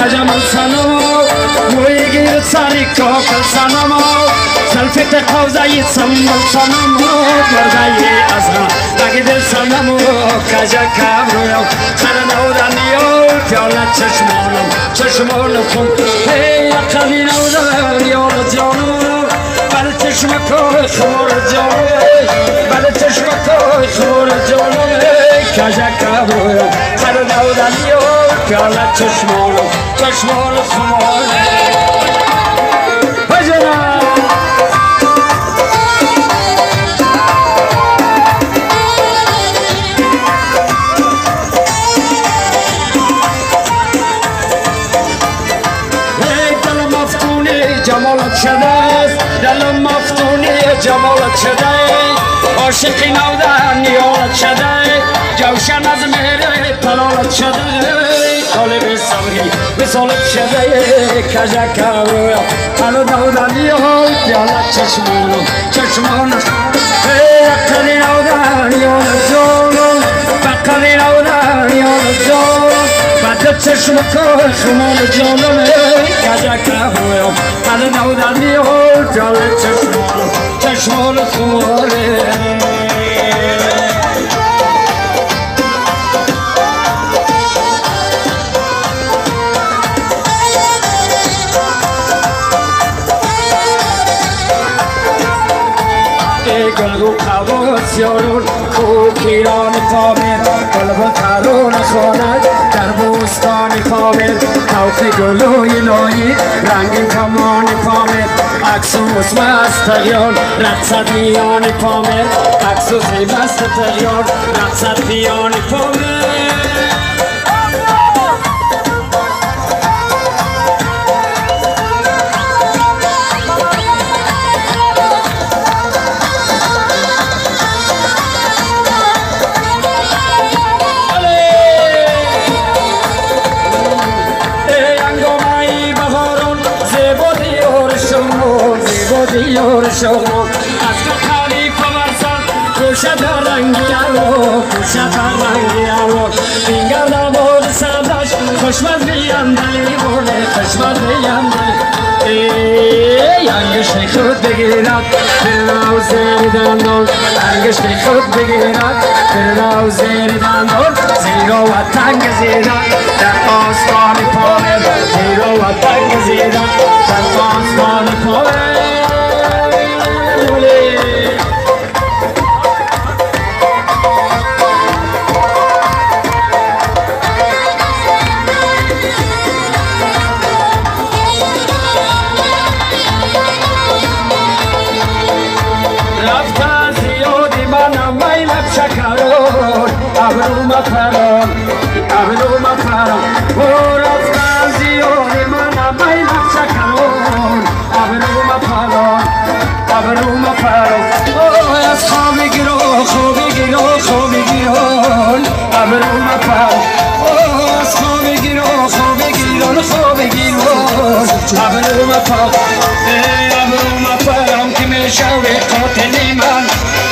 تجمل سنمو ويجي تصاري كوكل سنمو سلفت قوزي سنبل سنمو برداي أزرا نقدر سنمو كجا كابرو خرنو دانيو فيولا چشمونو كم هي قلينو دانيو جانو بل چشمكو خمور جانو بل چشمكو خمور جانو كجا كابرو خرنو دانيو فيولا چشمونو خمور بجنا جمالت شده دلم مفتونی جمالت شده عاشقی نودن نیالت شده جوشن از مهر پلالت شده طالب صبری بسالت شده کجکا رویا هنو دودن نیال پیالت چشمانو اقلی نودن نیالت جانو بقلی نودن نیالت جانو بعد چشمکو خمال جانو کجکا رویا هنو دودن نیال پیالت چشمانو خماله گلگو قواس یارون کوکیران پامیر قلب ترون خواند در بوستان پامیر توف گلوی نایی رنگین کمان پامیر عکسوس مست تغیان رقصد میان پامیر عکسوس مست تغیان رقصد میان پامیر دیار شغل از تو خلیفه برسن کوشت رنگی الو کوشت رنگی الو بینگر نبود سردش خوشمز بیم دلی بونه خوشمز بیم دلی انگشت خود بگیرد فرناو زیر دندان انگشت خود بگیرد فرناو زیر دندان زیرا و تنگ زیرد در آسمان پامیر زیرا و تنگ زیرد در آسمان پامیر ابرو مفرم و رفتن زیاد من میل شکرون ابرو مفرم از خوابی گیرون ابرو مفرم از خوابی گیرون ابرو مفرم که میشوی قاتلی من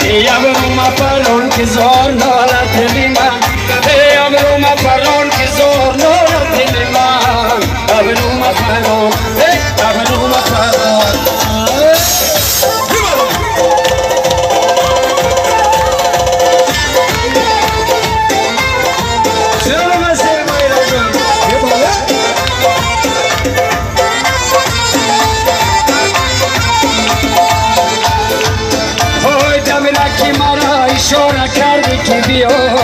ابرو مفرم که زار نالت دلی من ابرو مفرم که زار نالت دلی من ابرو مفرم اشاره کردی که بیا